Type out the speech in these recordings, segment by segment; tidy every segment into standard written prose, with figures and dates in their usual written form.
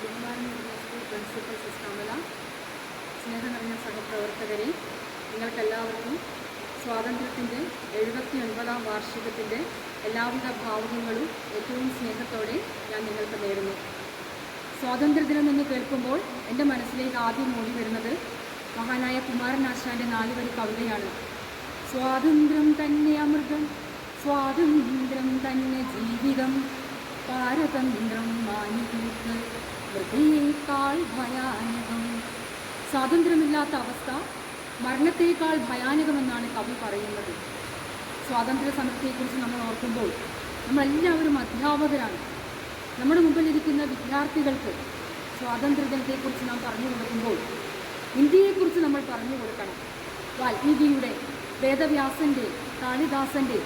ബഹുമാന university principal sister Kamala, സ്നേഹം നിറഞ്ഞ സഹപ്രവർത്തകരെ, നിങ്ങൾക്കെല്ലാവർക്കും സ്വാതന്ത്ര്യത്തിൻ്റെ 79ാം വാർഷികത്തിൻ്റെ എല്ലാവിധ ഭാവുകങ്ങളും ഏറ്റവും സ്നേഹത്തോടെ ഞാൻ നിങ്ങൾക്ക് നേരുന്നു. സ്വാതന്ത്ര്യദിനം എന്ന് കേൾക്കുമ്പോൾ എൻ്റെ മനസ്സിലേക്ക് ആദ്യം ഓടി വരുന്നത് മഹാനായ കുമാരനാശാൻ്റെ 4 വരി കവിതയാണ്. സ്വാതന്ത്ര്യം തന്നെ അമൃതം, സ്വാതന്ത്ര്യം തന്നെ ജീവിതം, പാരതന്ത്രം മാനിതീർക്ക് മൃതിയേക്കാൾ ഭയാനകം. സ്വാതന്ത്ര്യമില്ലാത്ത അവസ്ഥ മരണത്തേക്കാൾ ഭയാനകമെന്നാണ് കവി പറയുന്നത്. സ്വാതന്ത്ര്യ സമരത്തെക്കുറിച്ച് നമ്മൾ ഓർക്കുമ്പോൾ നമ്മളെല്ലാവരും അധ്യാപകരാണ്. നമ്മുടെ മുമ്പിലിരിക്കുന്ന വിദ്യാർത്ഥികൾക്ക് സ്വാതന്ത്ര്യദിനത്തെക്കുറിച്ച് നാം പറഞ്ഞു കൊടുക്കുമ്പോൾ ഇന്ത്യയെക്കുറിച്ച് നമ്മൾ പറഞ്ഞു കൊടുക്കണം. വാൽമീകിയുടെ, വേദവ്യാസൻ്റെ, കാളിദാസൻ്റെ,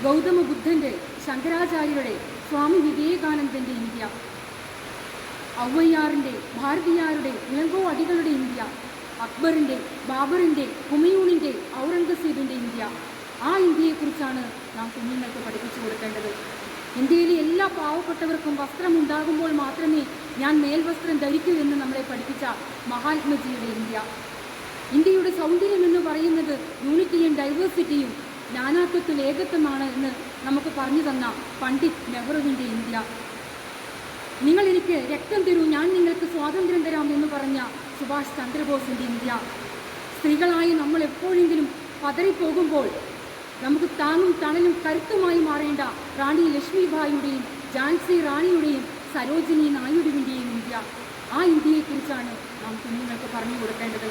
ഗൗതമ ബുദ്ധൻ്റെ, ശങ്കരാചാര്യരുടെ, സ്വാമി വിവേകാനന്ദൻ്റെ ഇന്ത്യ, ഔവയ്യാറിൻ്റെ, ഭാരതിയാരുടെ, ഇളങ്കോ അടികളുടെ ഇന്ത്യ, അക്ബറിൻ്റെ, ബാബറിൻ്റെ, ഹുമയൂണിൻ്റെ, ഔറംഗസീബിൻ്റെ ഇന്ത്യ, ആ ഇന്ത്യയെക്കുറിച്ചാണ് നാം കുഞ്ഞുങ്ങൾക്ക് പഠിപ്പിച്ചു കൊടുക്കേണ്ടത്. ഇന്ത്യയിലെ എല്ലാ പാവപ്പെട്ടവർക്കും വസ്ത്രമുണ്ടാകുമ്പോൾ മാത്രമേ ഞാൻ മേൽവസ്ത്രം ധരിക്കൂ എന്ന് നമ്മളെ പഠിപ്പിച്ച മഹാത്മജിയുടെ ഇന്ത്യ. ഇന്ത്യയുടെ സൗന്ദര്യം എന്ന് പറയുന്നത് യൂണിറ്റിയും ഡൈവേഴ്സിറ്റിയും നാനാത്വത്തിൽ ഏകത്വമാണ് എന്ന് നമുക്ക് പറഞ്ഞു തന്ന പണ്ഡിറ്റ് നെഹ്റുവിൻ്റെ ഇന്ത്യ. നിങ്ങൾ എനിക്ക് രക്തം തരൂ, ഞാൻ നിങ്ങൾക്ക് സ്വാതന്ത്ര്യം തരാം എന്ന് പറഞ്ഞ സുഭാഷ് ചന്ദ്രബോസിൻ്റെ ഇന്ത്യ. സ്ത്രീകളായി നമ്മൾ എപ്പോഴെങ്കിലും പതറിപ്പോകുമ്പോൾ നമുക്ക് താങ്ങും തണലും കരുത്തുമായി മാറേണ്ട റാണി ലക്ഷ്മിബായിയുടെയും ഝാൻസി റാണിയുടെയും സരോജിനി നായിഡുവിൻ്റെയും ഇന്ത്യ. ആ ഇന്ത്യയെക്കുറിച്ചാണ് നാം കുഞ്ഞുങ്ങൾക്ക് പറഞ്ഞു കൊടുക്കേണ്ടത്.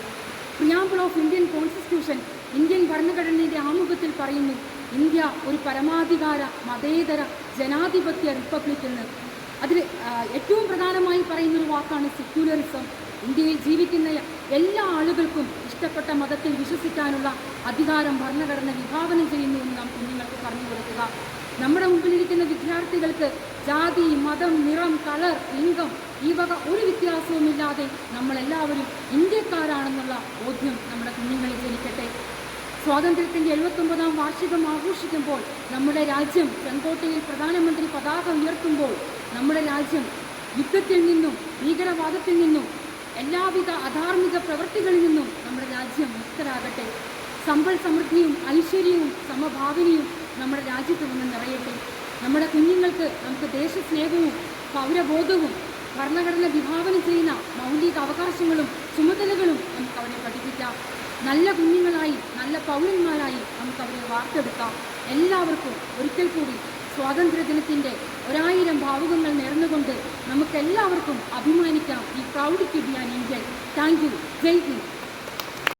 Preamble of Indian constitution, Indian ഭരണഘടനയുടെ ആമുഖത്തിൽ പറയുന്നു, ഇന്ത്യ ഒരു പരമാധികാര മതേതര ജനാധിപത്യ റിപ്പബ്ലിക് എന്ന്. അതിൽ ഏറ്റവും പ്രധാനമായി പറയുന്നൊരു വാക്കാണ് സെക്യുലറിസം. ഇന്ത്യയിൽ ജീവിക്കുന്ന എല്ലാ ആളുകൾക്കും ഇഷ്ടപ്പെട്ട മതത്തിൽ വിശ്വസിക്കാനുള്ള അധികാരം ഭരണഘടന വിഭാവനം ചെയ്യുന്നു എന്ന് നാം കുഞ്ഞുങ്ങൾക്ക് പറഞ്ഞു കൊടുക്കുക. നമ്മുടെ മുമ്പിലിരിക്കുന്ന വിദ്യാർത്ഥികൾക്ക് ജാതി, മതം, നിറം, കളർ, ലിംഗം ഈ വക ഒരു വ്യത്യാസവുമില്ലാതെ നമ്മളെല്ലാവരും ഇന്ത്യക്കാരാണെന്നുള്ള ബോധ്യം നമ്മുടെ കുഞ്ഞുങ്ങളിൽ ജനിക്കട്ടെ. സ്വാതന്ത്ര്യത്തിൻ്റെ 79ാം വാർഷികം ആഘോഷിക്കുമ്പോൾ നമ്മുടെ രാജ്യം ചെങ്കോട്ടയിൽ പ്രധാനമന്ത്രി പതാക ഉയർത്തുമ്പോൾ നമ്മുടെ രാജ്യം യുദ്ധത്തിൽ നിന്നും ഭീകരവാദത്തിൽ നിന്നും എല്ലാവിധ അധാർമിക പ്രവൃത്തികളിൽ നിന്നും നമ്മുടെ രാജ്യം മുക്തരാകട്ടെ. സമ്പൽ സമൃദ്ധിയും ഐശ്വര്യവും സമഭാവനയും നമ്മുടെ രാജ്യത്ത് നിന്ന് നിറയട്ടെ. നമ്മുടെ കുഞ്ഞുങ്ങൾക്ക് നമുക്ക് ദേശസ്നേഹവും പൗരബോധവും ഭരണഘടന വിഭാവനം ചെയ്യുന്ന മൗലിക അവകാശങ്ങളും ചുമതലകളും നമുക്ക് അവരെ പഠിപ്പിക്കാം. നല്ല കുഞ്ഞുങ്ങളായി, നല്ല പൗരന്മാരായി നമുക്ക് അവരെ വാർത്തെടുക്കാം. എല്ലാവർക്കും ഒരിക്കൽ കൂടി സ്വാതന്ത്ര്യദിനത്തിൻ്റെ 1000 ഭാവുകങ്ങൾ നേർന്നുകൊണ്ട് നമുക്കെല്ലാവർക്കും അഭിമാനിക്കാം. ഈ proud to be an Indian. Thank you. Jai Hind.